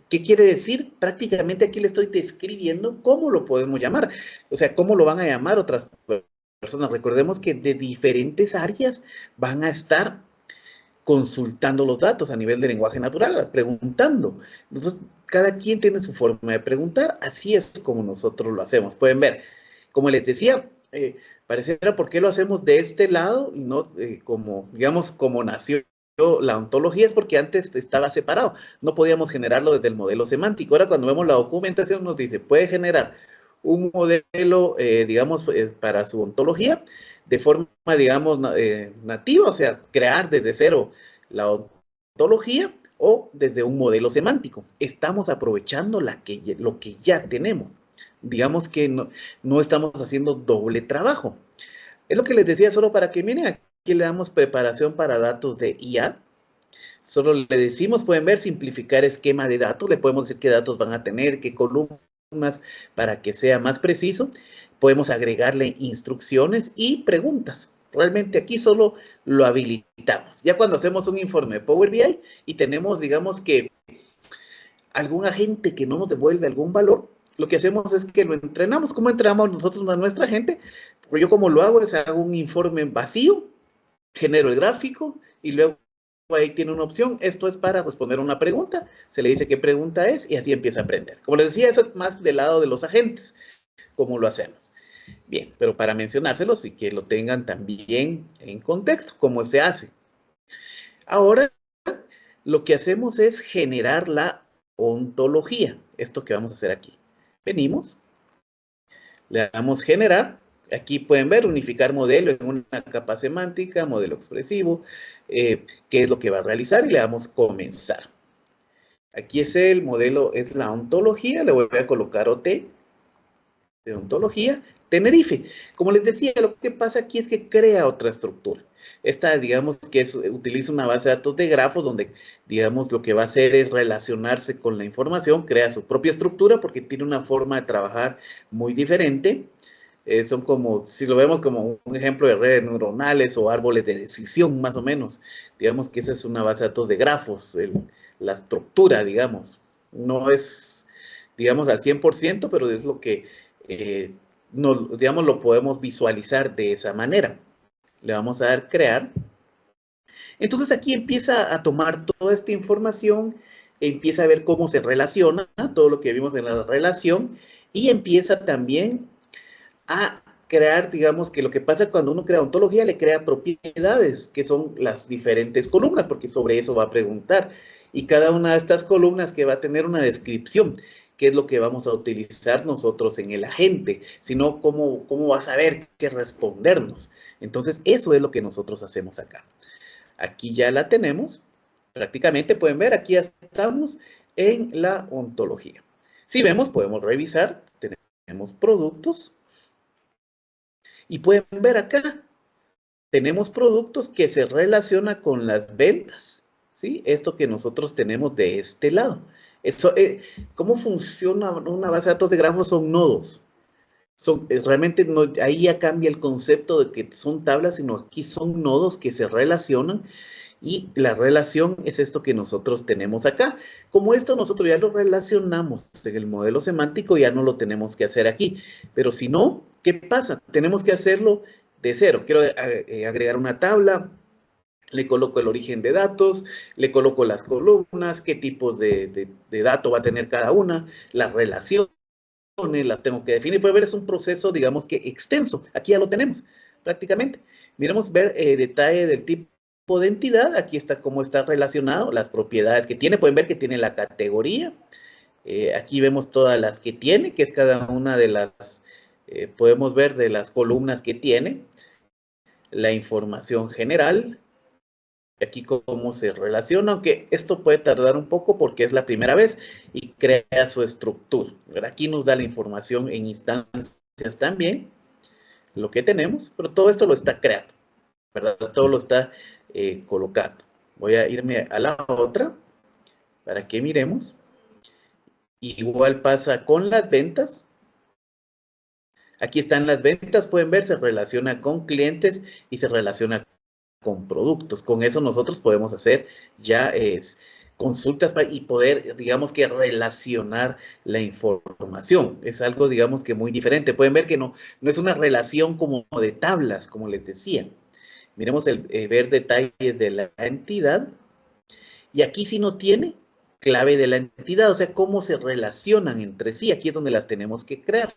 ¿Qué quiere decir? Prácticamente aquí le estoy describiendo cómo lo podemos llamar. O sea, cómo lo van a llamar otras personas. Recordemos que de diferentes áreas van a estar consultando los datos a nivel de lenguaje natural, preguntando. Entonces, cada quien tiene su forma de preguntar, así es como nosotros lo hacemos. Pueden ver, como les decía, pareciera por qué lo hacemos de este lado y no como, digamos, como nació la ontología, es porque antes estaba separado, no podíamos generarlo desde el modelo semántico. Ahora cuando vemos la documentación nos dice, puede generar un modelo, digamos, para su ontología de forma, digamos, nativa, o sea, crear desde cero la ontología o desde un modelo semántico. Estamos aprovechando lo que ya tenemos. Digamos que no estamos haciendo doble trabajo. Es lo que les decía, solo para que miren, aquí le damos preparación para datos de IA. Solo le decimos, pueden ver, simplificar esquema de datos. Le podemos decir qué datos van a tener, qué columnas, para que sea más preciso. Podemos agregarle instrucciones y preguntas. Realmente aquí solo lo habilitamos. Ya cuando hacemos un informe de Power BI y tenemos, digamos que, algún agente que no nos devuelve algún valor, lo que hacemos es que lo entrenamos. ¿Cómo entrenamos nosotros a nuestra gente? Porque yo como lo hago es hago un informe vacío, genero el gráfico y luego ahí tiene una opción. Esto es para responder una pregunta. Se le dice qué pregunta es y así empieza a aprender. Como les decía, eso es más del lado de los agentes, cómo lo hacemos. Bien, pero para mencionárselos y que lo tengan también en contexto, cómo se hace. Ahora, lo que hacemos es generar la ontología. Esto que vamos a hacer aquí. Venimos, le damos generar. Aquí pueden ver unificar modelo en una capa semántica, modelo expresivo, qué es lo que va a realizar y le damos comenzar. Aquí es el modelo, es la ontología, le voy a colocar OT de ontología, Tenerife. Como les decía, lo que pasa aquí es que crea otra estructura. Esta, digamos, que utiliza una base de datos de grafos donde, digamos, lo que va a hacer es relacionarse con la información, crea su propia estructura porque tiene una forma de trabajar muy diferente. Son como, si lo vemos como un ejemplo de redes neuronales o árboles de decisión, más o menos. Digamos que esa es una base de datos de grafos, la estructura, digamos. No es, digamos, al 100%, pero es lo que, digamos, lo podemos visualizar de esa manera. Le vamos a dar crear. Entonces aquí empieza a tomar toda esta información, empieza a ver cómo se relaciona, todo lo que vimos en la relación, y empieza también a crear, digamos, que lo que pasa cuando uno crea ontología, le crea propiedades, que son las diferentes columnas, porque sobre eso va a preguntar. Y cada una de estas columnas que va a tener una descripción, qué es lo que vamos a utilizar nosotros en el agente, sino cómo va a saber qué respondernos. Entonces, eso es lo que nosotros hacemos acá. Aquí ya la tenemos. Prácticamente pueden ver, aquí ya estamos en la ontología. Si vemos, podemos revisar. Tenemos productos. Y pueden ver acá, tenemos productos que se relacionan con las ventas, ¿sí? Esto que nosotros tenemos de este lado. Eso, ¿cómo funciona una base de datos de grafos? Son nodos. Realmente no, ahí ya cambia el concepto de que son tablas, sino aquí son nodos que se relacionan y la relación es esto que nosotros tenemos acá. Como esto nosotros ya lo relacionamos en el modelo semántico, ya no lo tenemos que hacer aquí. Pero si no, ¿qué pasa? Tenemos que hacerlo de cero. Quiero agregar una tabla, le coloco el origen de datos, le coloco las columnas, qué tipos de dato va a tener cada una, las relaciones, las tengo que definir. Puede ver, es un proceso, digamos que extenso. Aquí ya lo tenemos, prácticamente. Miremos ver detalle del tipo de entidad. Aquí está cómo está relacionado, las propiedades que tiene. Pueden ver que tiene la categoría. Aquí vemos todas las que tiene, que es cada una de las, podemos ver de las columnas que tiene. La información general. Aquí cómo se relaciona, aunque esto puede tardar un poco porque es la primera vez y crea su estructura. Aquí nos da la información en instancias también, lo que tenemos, pero todo esto lo está creando, ¿verdad? Todo lo está colocando. Voy a irme a la otra para que miremos. Igual pasa con las ventas. Aquí están las ventas, pueden ver, se relaciona con clientes y se relaciona con productos. Con eso nosotros podemos hacer ya consultas y poder, digamos que relacionar la información. Es algo, digamos que muy diferente. Pueden ver que no es una relación como de tablas, como les decía. Miremos ver detalles de la entidad. Y aquí sí no tiene clave de la entidad, o sea, cómo se relacionan entre sí. Aquí es donde las tenemos que crear.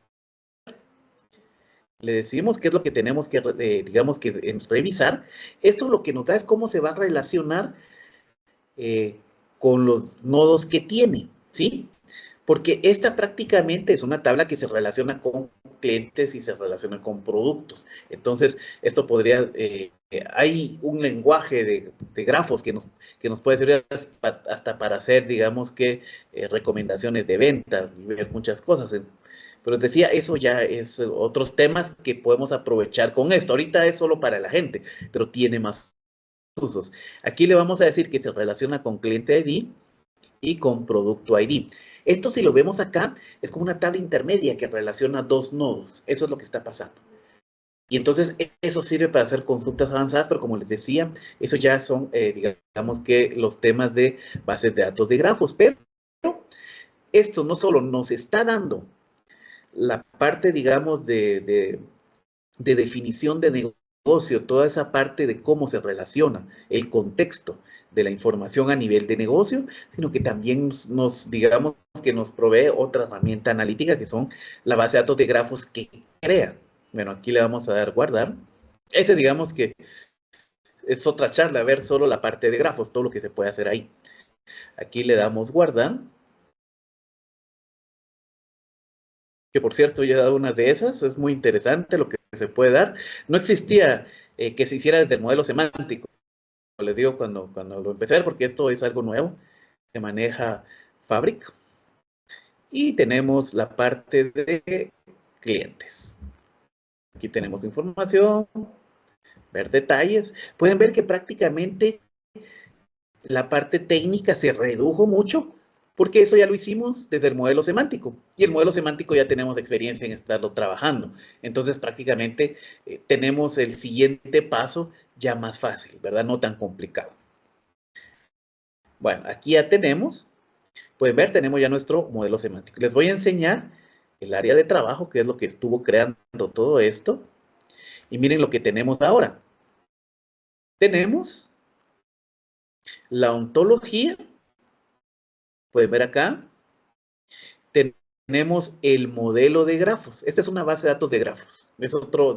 Le decimos qué es lo que tenemos que, digamos que revisar. Esto lo que nos da es cómo se va a relacionar con los nodos que tiene, ¿sí? Porque esta prácticamente es una tabla que se relaciona con clientes y se relaciona con productos. Entonces, esto podría, hay un lenguaje de grafos que nos puede servir hasta para hacer, digamos que, recomendaciones de venta y ver muchas cosas. Pero les decía, eso ya es otros temas que podemos aprovechar con esto. Ahorita es solo para la gente, pero tiene más usos. Aquí le vamos a decir que se relaciona con cliente ID y con producto ID. Esto, si lo vemos acá, es como una tabla intermedia que relaciona dos nodos. Eso es lo que está pasando. Y entonces eso sirve para hacer consultas avanzadas, pero como les decía, eso ya son, digamos que los temas de bases de datos de grafos. Pero esto no solo nos está dando la parte, digamos, de definición de negocio, toda esa parte de cómo se relaciona el contexto de la información a nivel de negocio, sino que también digamos, que nos provee otra herramienta analítica que son la base de datos de grafos que crea. Bueno, aquí le vamos a dar guardar. Ese, digamos que es otra charla, ver solo la parte de grafos, todo lo que se puede hacer ahí. Aquí le damos guardar. Que por cierto ya he dado una de esas, es muy interesante lo que se puede dar. No existía que se hiciera desde el modelo semántico, les digo cuando lo empecé a ver, porque esto es algo nuevo que maneja Fabric. Y tenemos la parte de clientes. Aquí tenemos información, ver detalles. Pueden ver que prácticamente la parte técnica se redujo mucho, porque eso ya lo hicimos desde el modelo semántico. Y el modelo semántico ya tenemos experiencia en estarlo trabajando. Entonces, prácticamente tenemos el siguiente paso ya más fácil, ¿verdad? No tan complicado. Bueno, aquí ya tenemos, pueden ver, tenemos ya nuestro modelo semántico. Les voy a enseñar el área de trabajo, que es lo que estuvo creando todo esto. Y miren lo que tenemos ahora. Tenemos la ontología, pueden ver acá, tenemos el modelo de grafos. Esta es una base de datos de grafos. Es otro,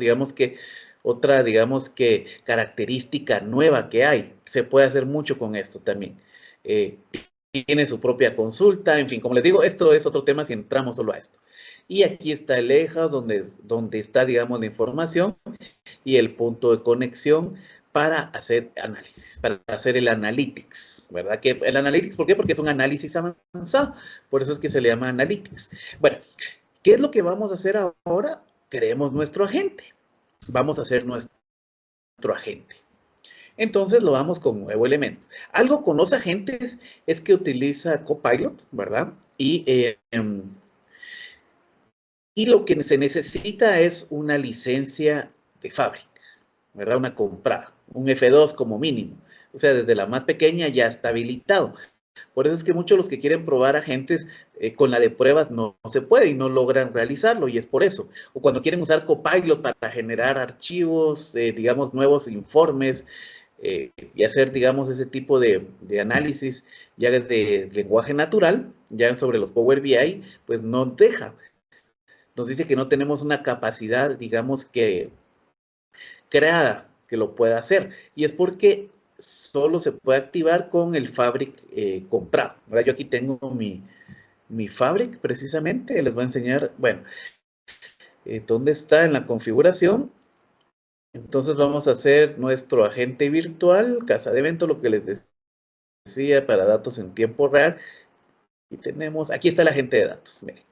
otra, digamos que, característica nueva que hay. Se puede hacer mucho con esto también. Tiene su propia consulta, en fin, como les digo, esto es otro tema si entramos solo a esto. Y aquí está el eje donde está, digamos, la información y el punto de conexión para hacer análisis, para hacer el analytics, ¿verdad? Que el analytics, ¿por qué? Porque es un análisis avanzado, por eso es que se le llama analytics. Bueno, ¿qué es lo que vamos a hacer ahora? Creemos nuestro agente. Vamos a hacer nuestro agente. Entonces lo vamos con nuevo elemento. Algo con los agentes es que utiliza Copilot, ¿verdad? Y lo que se necesita es una licencia de fábrica, ¿verdad? Una comprada, un F2 como mínimo. O sea, desde la más pequeña ya está habilitado. Por eso es que muchos de los que quieren probar agentes con la de pruebas no se puede y no logran realizarlo, y es por eso. O cuando quieren usar Copilot para generar archivos, digamos, nuevos informes, y hacer, digamos, ese tipo de análisis ya de lenguaje natural, ya sobre los Power BI, pues no deja. Nos dice que no tenemos una capacidad, digamos, que creada que lo pueda hacer. Y es porque solo se puede activar con el Fabric comprado, ¿verdad? Yo aquí tengo mi Fabric precisamente, les voy a enseñar, bueno, ¿dónde está en la configuración? Entonces vamos a hacer nuestro agente virtual, casa de evento, lo que les decía, para datos en tiempo real. Y tenemos, aquí está el agente de datos, miren.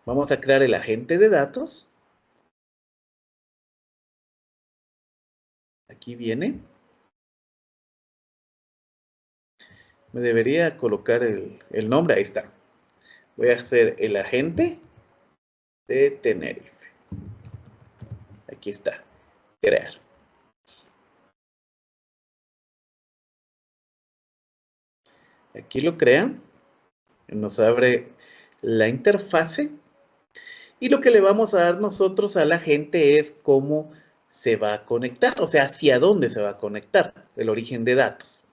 Vamos a crear el agente de datos. Aquí viene. Me debería colocar el nombre, ahí está. Voy a hacer el agente de Tenerife. Aquí está, crear. Aquí lo crea, nos abre la interfase y lo que le vamos a dar nosotros a la gente es cómo se va a conectar, o sea, hacia dónde se va a conectar, el origen de datos.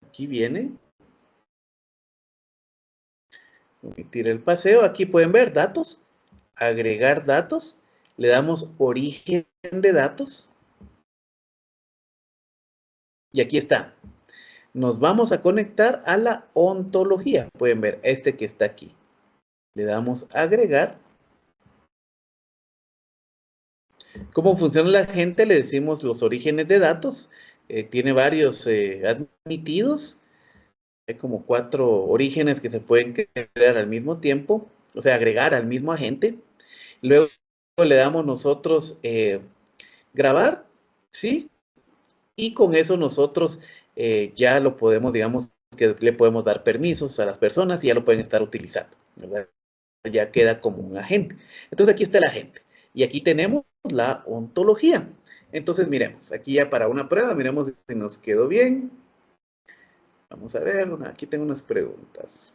Aquí viene. Omitir el paseo. Aquí pueden ver datos, agregar datos. Le damos origen de datos. Y aquí está. Nos vamos a conectar a la ontología. Pueden ver este que está aquí. Le damos agregar. ¿Cómo funciona la gente? Le decimos los orígenes de datos. Tiene varios admitidos. Hay como 4 orígenes que se pueden crear al mismo tiempo. O sea, agregar al mismo agente. Luego le damos nosotros grabar, ¿sí? Y con eso nosotros ya lo podemos, digamos, que le podemos dar permisos a las personas y ya lo pueden estar utilizando, ¿verdad? Ya queda como un agente. Entonces aquí está el agente. Y aquí tenemos la ontología. Entonces miremos, aquí ya para una prueba, miremos si nos quedó bien. Vamos a ver, aquí tengo unas preguntas.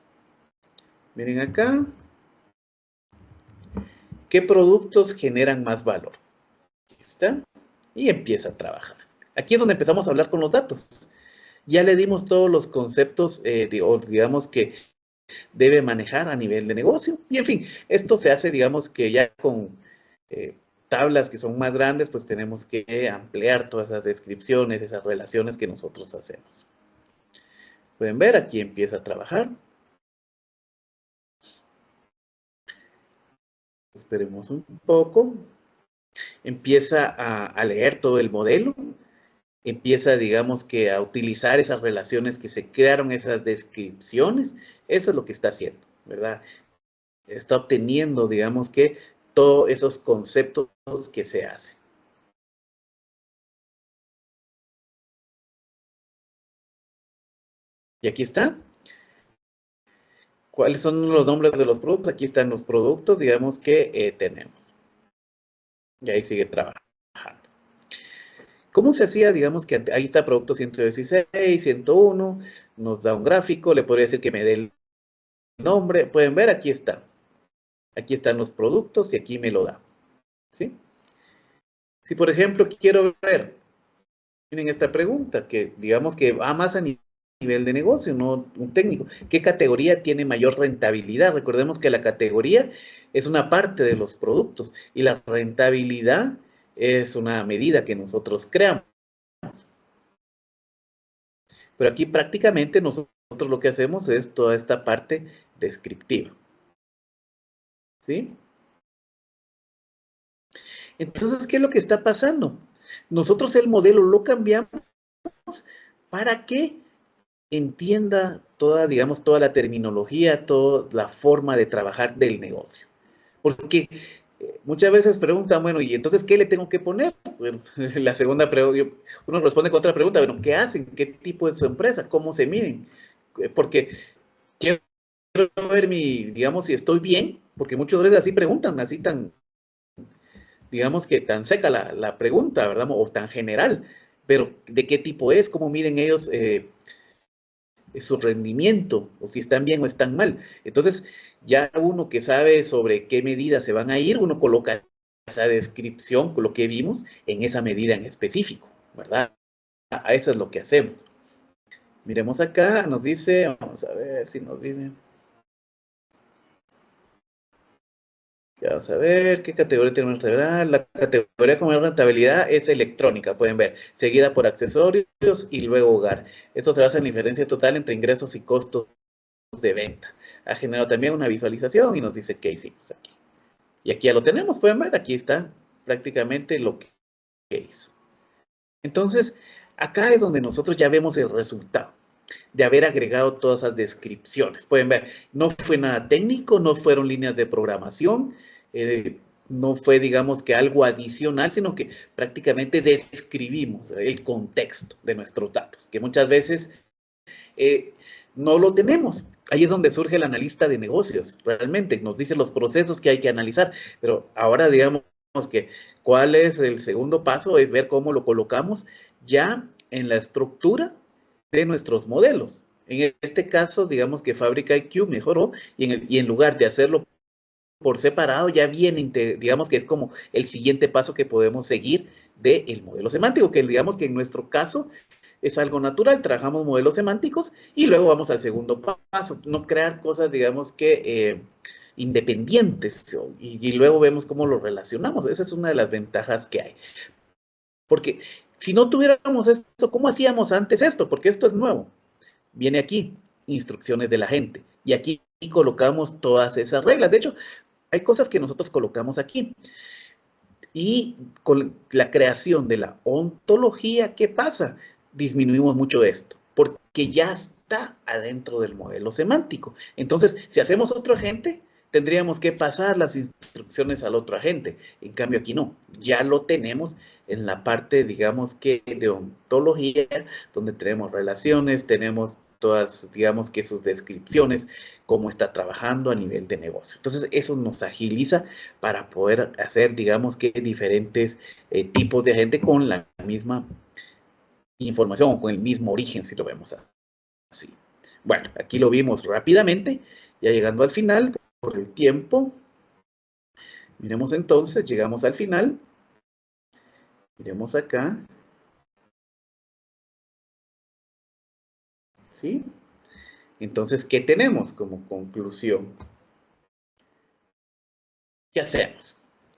Miren acá. ¿Qué productos generan más valor? Aquí está. Y empieza a trabajar. Aquí es donde empezamos a hablar con los datos. Ya le dimos todos los conceptos, digamos, que debe manejar a nivel de negocio. Y en fin, esto se hace, digamos, que ya con tablas que son más grandes, pues tenemos que ampliar todas esas descripciones, esas relaciones que nosotros hacemos. Pueden ver, aquí empieza a trabajar. Esperemos un poco. Empieza a leer todo el modelo. Empieza, digamos, que a utilizar esas relaciones que se crearon, esas descripciones. Eso es lo que está haciendo, ¿verdad? Está obteniendo, digamos, que todos esos conceptos que se hacen. Y aquí está. ¿Cuáles son los nombres de los productos? Aquí están los productos, digamos, que tenemos. Y ahí sigue trabajando. ¿Cómo se hacía? Digamos que ahí está producto 116, 101, nos da un gráfico, le podría decir que me dé el nombre. Pueden ver, aquí está. Aquí están los productos y aquí me lo da. ¿Sí? Si, por ejemplo, quiero ver, miren esta pregunta, que digamos que va más a nivel de negocio, no un técnico. ¿Qué categoría tiene mayor rentabilidad? Recordemos que la categoría es una parte de los productos y la rentabilidad es una medida que nosotros creamos. Pero aquí prácticamente nosotros lo que hacemos es toda esta parte descriptiva. ¿Sí? Entonces, ¿qué es lo que está pasando? Nosotros el modelo lo cambiamos para que entienda toda, digamos, toda la terminología, toda la forma de trabajar del negocio. Porque muchas veces preguntan, bueno, ¿y entonces qué le tengo que poner? Bueno, la segunda pregunta, uno responde con otra pregunta, bueno, ¿qué hacen? ¿Qué tipo es su empresa? ¿Cómo se miden? Porque quiero ver digamos, si estoy bien, porque muchas veces así preguntan, así tan, digamos que tan seca la pregunta, ¿verdad? O tan general, pero ¿de qué tipo es? ¿Cómo miden ellos su rendimiento? O si están bien o están mal. Entonces, ya uno que sabe sobre qué medidas se van a ir, uno coloca esa descripción, con lo que vimos, en esa medida en específico, ¿verdad? A eso es lo que hacemos. Miremos acá, nos dice, vamos a ver si nos dice. Vamos a ver qué categoría tenemos rentabilidad. La categoría con mayor rentabilidad es electrónica, pueden ver, seguida por accesorios y luego hogar. Esto se basa en la diferencia total entre ingresos y costos de venta. Ha generado también una visualización y nos dice qué hicimos aquí. Y aquí ya lo tenemos, pueden ver, aquí está prácticamente lo que hizo. Entonces, acá es donde nosotros ya vemos el resultado de haber agregado todas esas descripciones. Pueden ver, no fue nada técnico, no fueron líneas de programación, no fue, digamos, que algo adicional, sino que prácticamente describimos el contexto de nuestros datos, que muchas veces no lo tenemos. Ahí es donde surge el analista de negocios, realmente, nos dice los procesos que hay que analizar, pero ahora digamos que cuál es el segundo paso, es ver cómo lo colocamos ya en la estructura de nuestros modelos. En este caso, digamos que Fábrica IQ mejoró y en lugar de hacerlo por separado, ya viene, digamos que es como el siguiente paso que podemos seguir del modelo semántico, que digamos que en nuestro caso es algo natural, trabajamos modelos semánticos y luego vamos al segundo paso, no crear cosas, digamos que independientes y luego vemos cómo lo relacionamos. Esa es una de las ventajas que hay. Porque si no tuviéramos esto, ¿cómo hacíamos antes esto? Porque esto es nuevo. Viene aquí, instrucciones de la gente. Y aquí colocamos todas esas reglas. De hecho, hay cosas que nosotros colocamos aquí. Y con la creación de la ontología, ¿qué pasa? Disminuimos mucho esto, porque ya está adentro del modelo semántico. Entonces, si hacemos otro agente, tendríamos que pasar las instrucciones al otro agente. En cambio, aquí no. Ya lo tenemos en la parte, digamos que de ontología, donde tenemos relaciones, tenemos todas, digamos que sus descripciones, cómo está trabajando a nivel de negocio. Entonces, eso nos agiliza para poder hacer, digamos que diferentes tipos de agente con la misma información o con el mismo origen, si lo vemos así. Bueno, aquí lo vimos rápidamente, ya llegando al final, por el tiempo. Miremos entonces, llegamos al final. Miremos acá. ¿Sí? Entonces, ¿qué tenemos como conclusión? ¿Qué hacemos?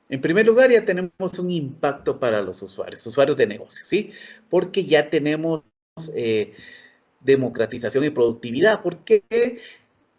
En primer lugar, ya tenemos un impacto para los usuarios de negocio, ¿sí? Porque ya tenemos democratización y productividad, porque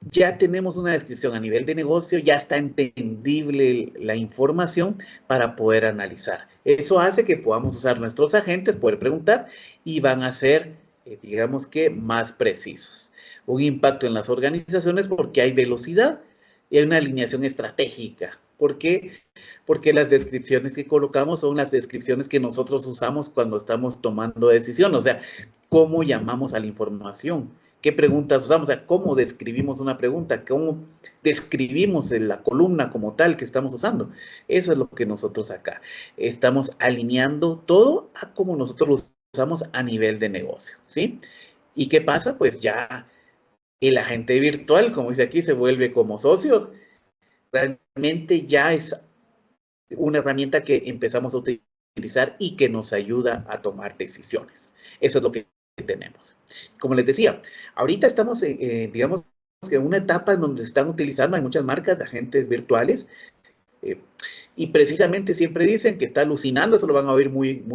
ya tenemos una descripción a nivel de negocio, ya está entendible la información para poder analizar. Eso hace que podamos usar nuestros agentes, poder preguntar, y van a ser, digamos que, más precisos. Un impacto en las organizaciones porque hay velocidad y hay una alineación estratégica. ¿Por qué? Porque las descripciones que colocamos son las descripciones que nosotros usamos cuando estamos tomando decisión. O sea, ¿cómo llamamos a la información? ¿Qué preguntas usamos? O sea, ¿cómo describimos una pregunta? ¿Cómo describimos la columna como tal que estamos usando? Eso es lo que nosotros acá estamos alineando todo a cómo nosotros lo usamos a nivel de negocio, ¿sí? ¿Y qué pasa? Pues ya el agente virtual, como dice aquí, se vuelve como socio. Realmente ya es una herramienta que empezamos a utilizar y que nos ayuda a tomar decisiones. Eso es lo que tenemos. Como les decía, ahorita estamos, digamos, en una etapa en donde se están utilizando, hay muchas marcas de agentes virtuales, eh, y precisamente siempre dicen que está alucinando, eso lo van a oír muy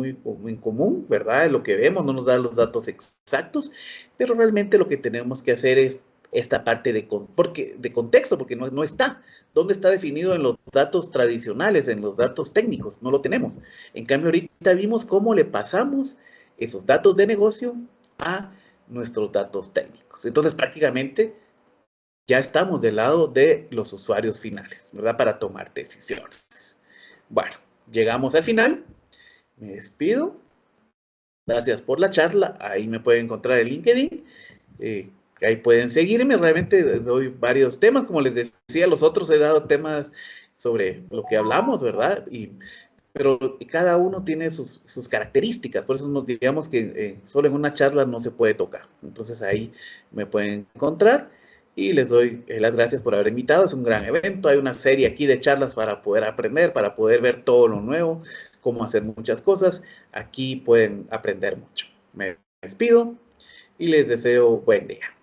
en común, ¿verdad? Lo que vemos no nos da los datos exactos, pero realmente lo que tenemos que hacer es esta parte de contexto, porque no está. ¿Dónde está definido en los datos tradicionales, en los datos técnicos? No lo tenemos. En cambio, ahorita vimos cómo le pasamos esos datos de negocio a nuestros datos técnicos. Entonces, prácticamente ya estamos del lado de los usuarios finales, ¿verdad? Para tomar decisiones. Bueno, llegamos al final. Me despido. Gracias por la charla. Ahí me pueden encontrar en LinkedIn. Ahí pueden seguirme. Realmente doy varios temas. Como les decía, los otros he dado temas sobre lo que hablamos, ¿verdad? Pero cada uno tiene sus características. Por eso nos digamos que solo en una charla no se puede tocar. Entonces ahí me pueden encontrar. Y les doy las gracias por haber invitado. Es un gran evento. Hay una serie aquí de charlas para poder aprender, para poder ver todo lo nuevo, cómo hacer muchas cosas. Aquí pueden aprender mucho. Me despido y les deseo buen día.